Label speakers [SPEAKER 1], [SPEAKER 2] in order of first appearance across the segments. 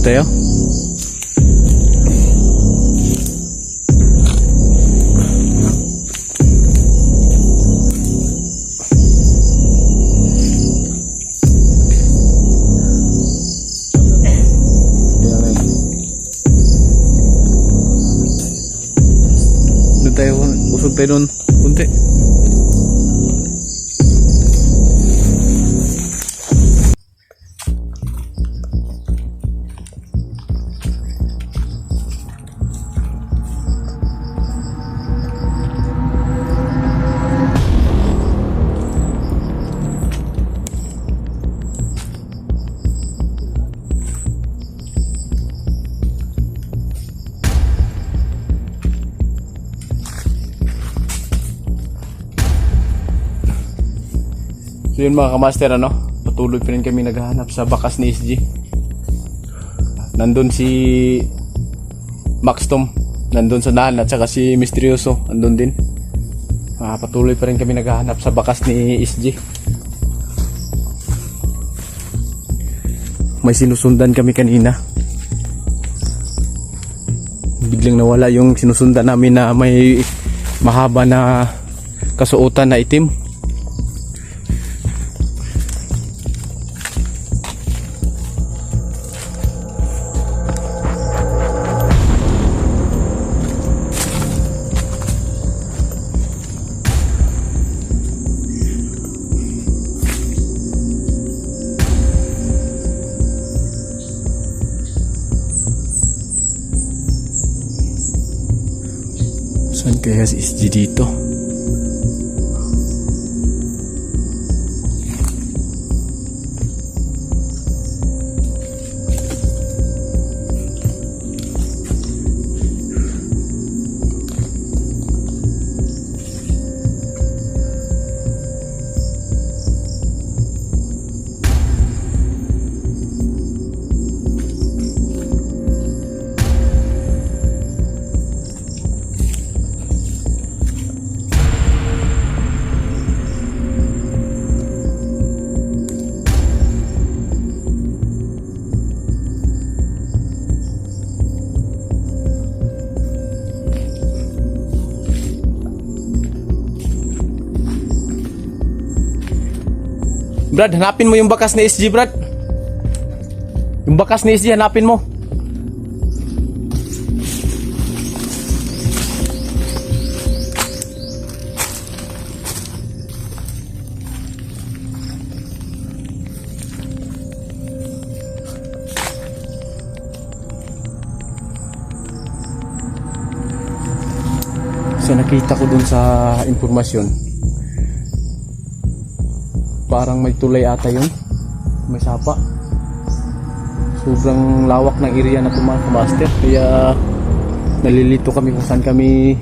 [SPEAKER 1] tayo. Doon tayo, usog tayo doon. Kunti. So yun mga kamaster, ano, patuloy pa rin kami naghahanap sa bakas ni SG. Nandun si Maxtom, nandun sa nahan, at saka si Misteryoso nandun din. Patuloy pa rin kami naghahanap sa bakas ni SG. May sinusundan kami kanina, biglang nawala yung sinusundan namin na may mahaba na kasuotan na itim. Saan kaya si SG dito? Brad, hanapin mo yung bakas ni SG, Brad. Yung bakas ni SG, hanapin mo. So nakita ko dun sa impormasyon, parang may tulay ata yun, may sapa. Sobrang lawak ng area na ito mga kamaster, kaya nalilito kami kung saan kami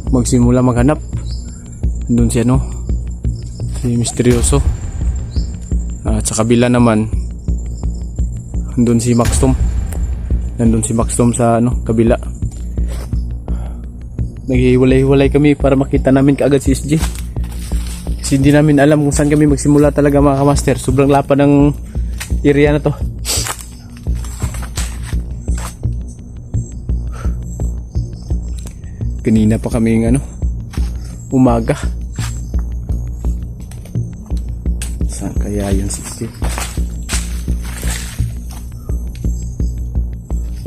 [SPEAKER 1] magsimula maghanap. Doon si si Misteryoso, at sa kabila naman doon si Maxtom. Nandun si Maxtom sa kabila. Naghiwalay-hiwalay kami para makita namin kaagad si SG. Kasi hindi namin alam kung saan kami magsimula talaga mga kamaster. Sobrang lapad ng area na to. Kanina pa kami umaga. Saan kaya yun si SG?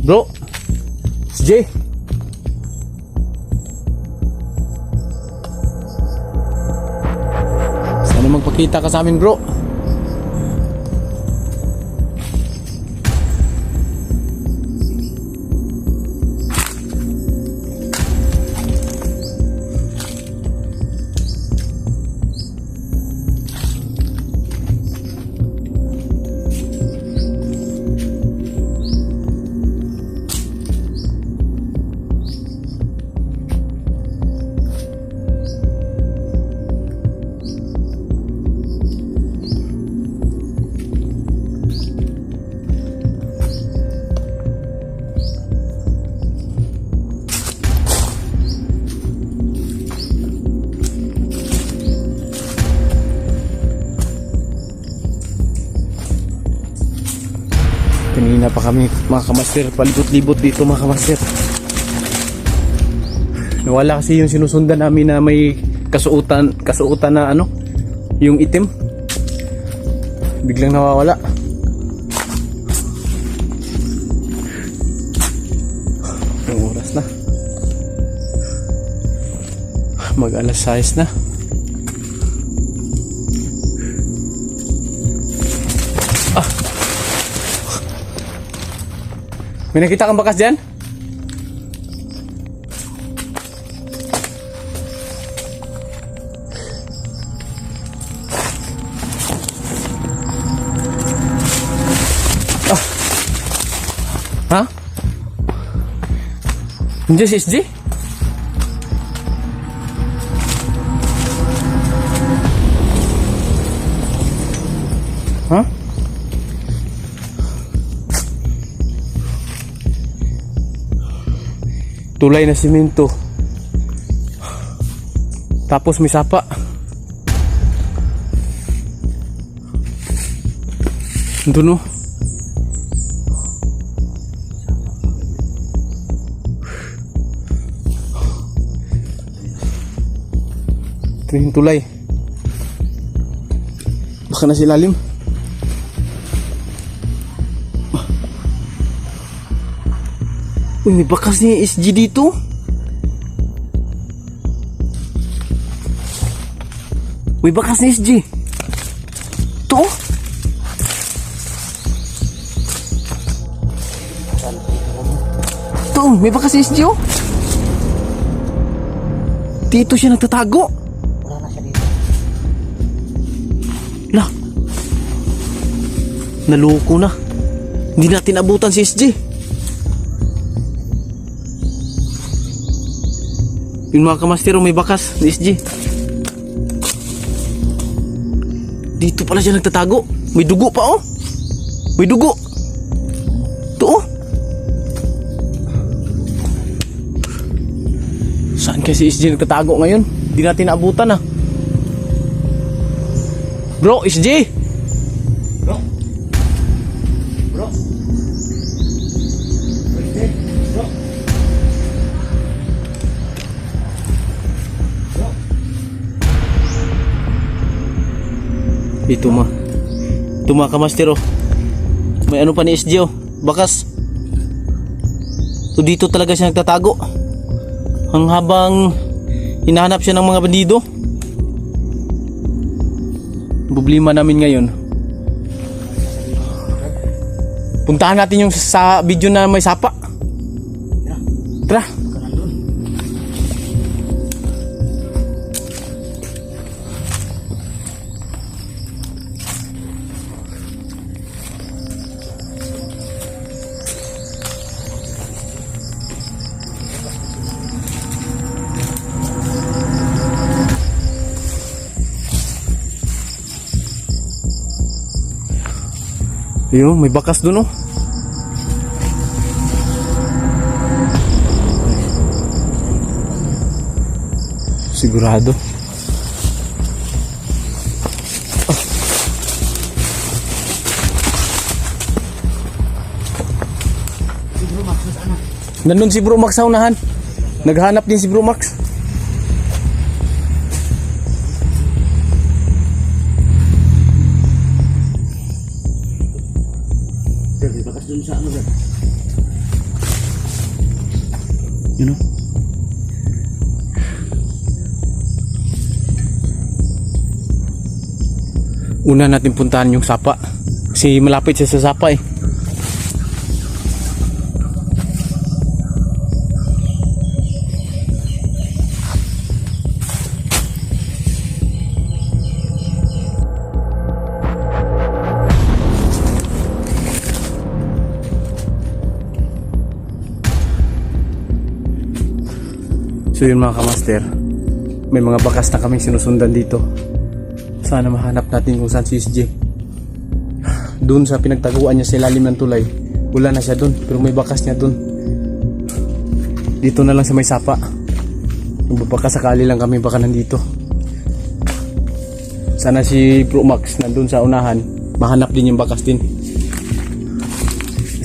[SPEAKER 1] Bro, SG, magpakita ka sa amin, bro. Kanina pa kami mga kamaster, palibot-libot dito mga kamaster. Nawala kasi yung sinusundan namin na may kasuotan na ano, yung itim. Biglang nawawala. Yung oras na. Mag alas 6 na. May nakita kang bakas dyan? Ha? Hindi si SG? Ha? Tulay na simento. Tapos may sapa. Doon, no? Ito yung tulay. Baka nasa ilalim. Uy, may bakas ni SG dito. May bakas ni SG. Ito. Ito, may bakas ni SG, oh. Dito siya nagtatago.
[SPEAKER 2] Wala na siya dito.
[SPEAKER 1] Lah. Naloko na. Hindi natin abutan si SG. Yung mga kamastero, may bakas ni SG. Dito pala siya nagtatago. May dugo pa, oh. May dugo. Ito, oh. Saan kaya si SG nagtatago ngayon? Hindi natin naabutan, ah. Bro, SG!
[SPEAKER 2] Bro. Bro. Bro.
[SPEAKER 1] Ito mga kamastero. May ano pa ni SG, oh. Bakas. So dito talaga siya nagtatago. Ang habang hinahanap siya ng mga bandido. Problema namin ngayon, puntahan natin yung sa video na may sapa. Tara. Ayun, may bakas dun, oh. Sigurado.
[SPEAKER 2] Si Bro Max, nasaan na?
[SPEAKER 1] Nandun si Bro Max sa unahan. Naghanap din si Bro Max.
[SPEAKER 2] May bakas dun sa ano, Bro.
[SPEAKER 1] You know? Una natin puntahan yung sapa. Kasi malapit siya sa sapa, eh. So yun mga kamaster, may mga bakas na kaming sinusundan dito. Sana mahanap natin kung saan si SG. Doon sa pinagtaguan niya sa ilalim ng tulay, wala na siya doon, pero may bakas niya doon. Dito na lang sa may sapa. Baka sakali lang kami baka nandito. Sana si Pro Max nandun sa unahan, mahanap din yung bakas din.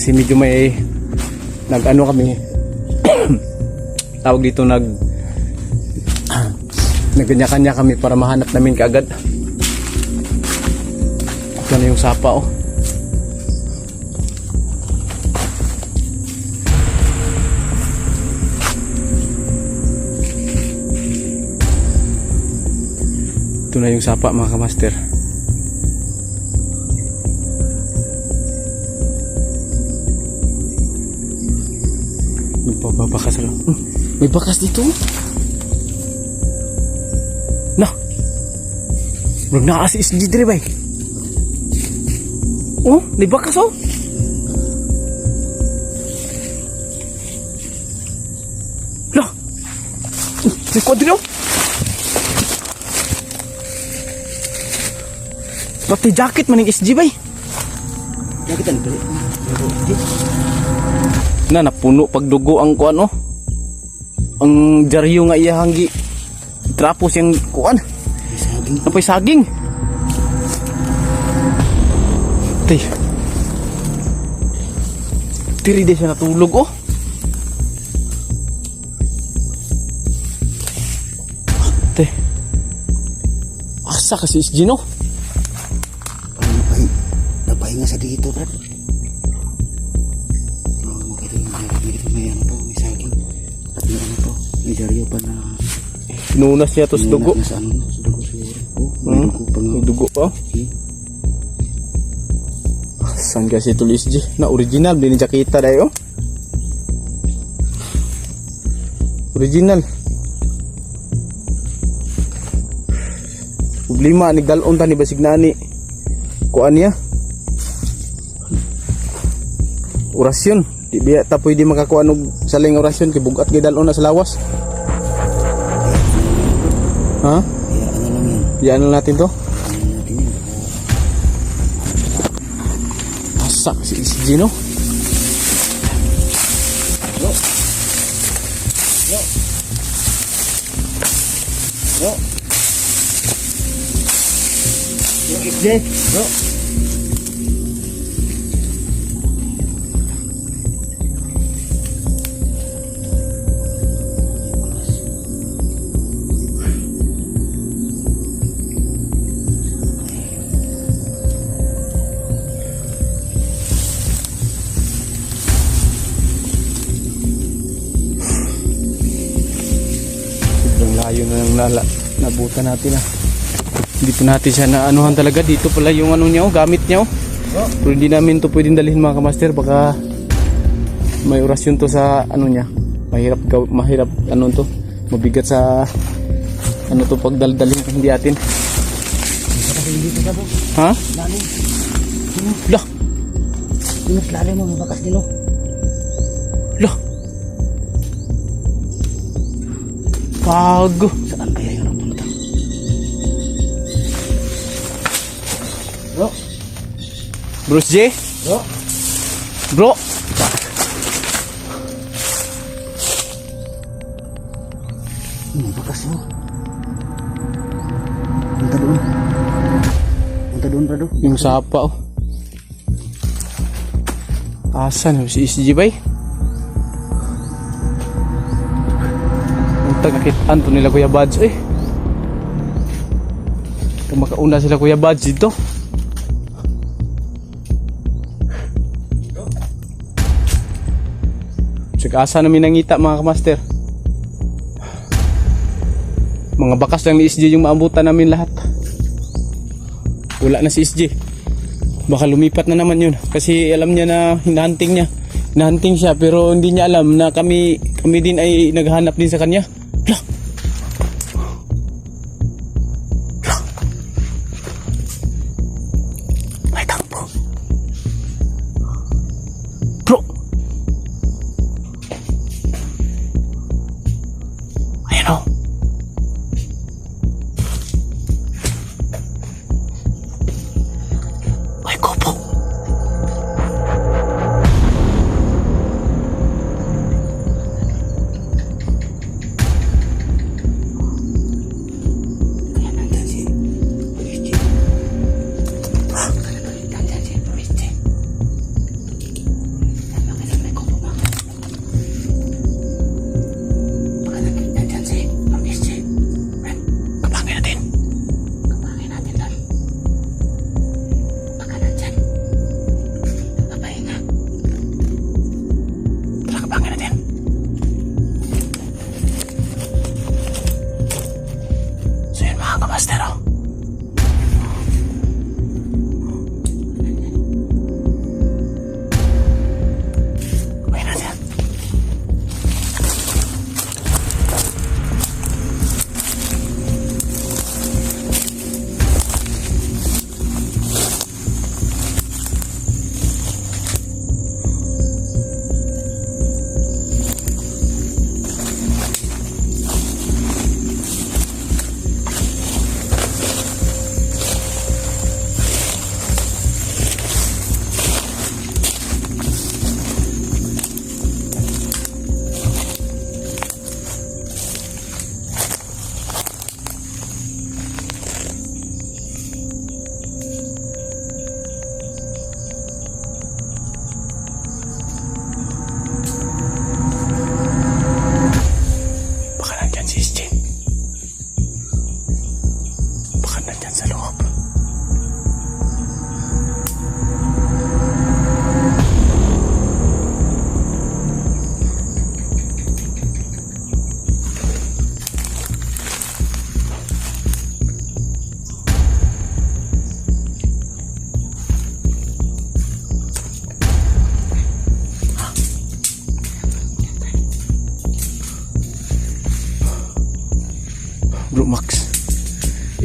[SPEAKER 1] kasi medyo may nag-ano kami tawag dito nagkanya-kanya kami para mahanap namin kaagad. Ito na yung sapa oh. Ito na yung sapa mga kamaster. Nagpapabakas na. May bakas dito. Nah. Bro, naasi is dito rin ba? Oh, may bakas oh. Lah. May kwadro. Pati jacket maning SG bay.
[SPEAKER 2] Jacket ano pala?
[SPEAKER 1] Na napuno pagdugo ang kuan oh. Ang jaryo nga iya hanggi. Trapos yung kuan.
[SPEAKER 2] Saging.
[SPEAKER 1] Napay saging. Tay. Tiri di siya natulog oh. Tay. Asa kasi SG no?
[SPEAKER 2] Napahinga sa dito, Brad. Makita yung dito may ano po, may saging. At may ano po, may jaryo pa na
[SPEAKER 1] Nunas niya to sa dugo.
[SPEAKER 2] Sa ano, sa dugo siguro. Oh, may dugo pa nga.
[SPEAKER 1] May dugo pa oh. Saan kasi ito SG? Na original, din ni Jakita dayo. Original. Problema ni dalon ta ni basig nani. Kuan niya. Orasyon. Di biya ta pwede makakuha og saling orasyon kay bugat kay dalon na sa lawas. Ha?
[SPEAKER 2] Kaya ano lang yan.
[SPEAKER 1] Yan na natin to.
[SPEAKER 2] Ano natin yan.
[SPEAKER 1] Asa si Gino.
[SPEAKER 2] Bro. Yung XJ. Bro.
[SPEAKER 1] Layo na ng nabutan natin ah. Hindi pa natin siya na anuhan talaga. Dito pala yung ano niya oh, gamit niya oh. Pero hindi namin to pwedeng dalhin mga kamaster. Baka may orasyon to sa ano niya. Mahirap ano to. Mabigat sa ano to pag daldalhin kung hindi atin.
[SPEAKER 2] Dito ka, bro.
[SPEAKER 1] Ha?
[SPEAKER 2] Lalim.
[SPEAKER 1] Lah.
[SPEAKER 2] Ingat lalim mo, mabakas din oh.
[SPEAKER 1] Lah. Pago.
[SPEAKER 2] Saan kaya yung napunta? Bro.
[SPEAKER 1] Bruce J.
[SPEAKER 2] Bro.
[SPEAKER 1] Bro.
[SPEAKER 2] Bakas mo. Punta doon. Punta doon, Brado.
[SPEAKER 1] Yung sapa oh. Asan si SG bay? Ang tagakitaan to nila Kuya Bads eh. Kung makauna sila Kuya Bads dito. Asa namin nangita mga kamaster. Mga bakas lang ni SG yung maabutan namin lahat. Wala na si SG. Baka lumipat na naman yun. Kasi alam niya na hinahunting niya. Hinahunting siya pero hindi niya alam na kami din ay naghahanap din sa kanya. Lah! Lah! May tampo. Bro! Ayan o. May kupo.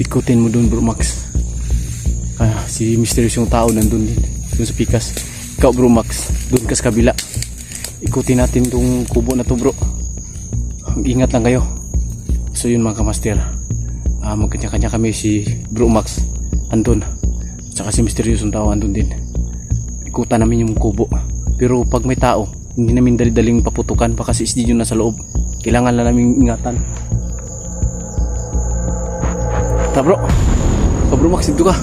[SPEAKER 1] Ikutin mo dun, Bro Max. Si mysterious yung tao nandun din, dun sa pikas. Ikaw, Bro Max, dun ka sa kabila. Ikutin natin tong kubo na to, bro. Ingat lang kayo. So yun mga kamaster, magkanya-kanya kami. Si Bro Max andun, tsaka si mysterious yung tao andun din. Ikutan namin yung kubo. Pero pag may tao, hindi namin dali-daling paputukan pa kasi SG yun nasa loob. Kailangan lang namin ingatan. Ta bro, Bro Max, dito ka.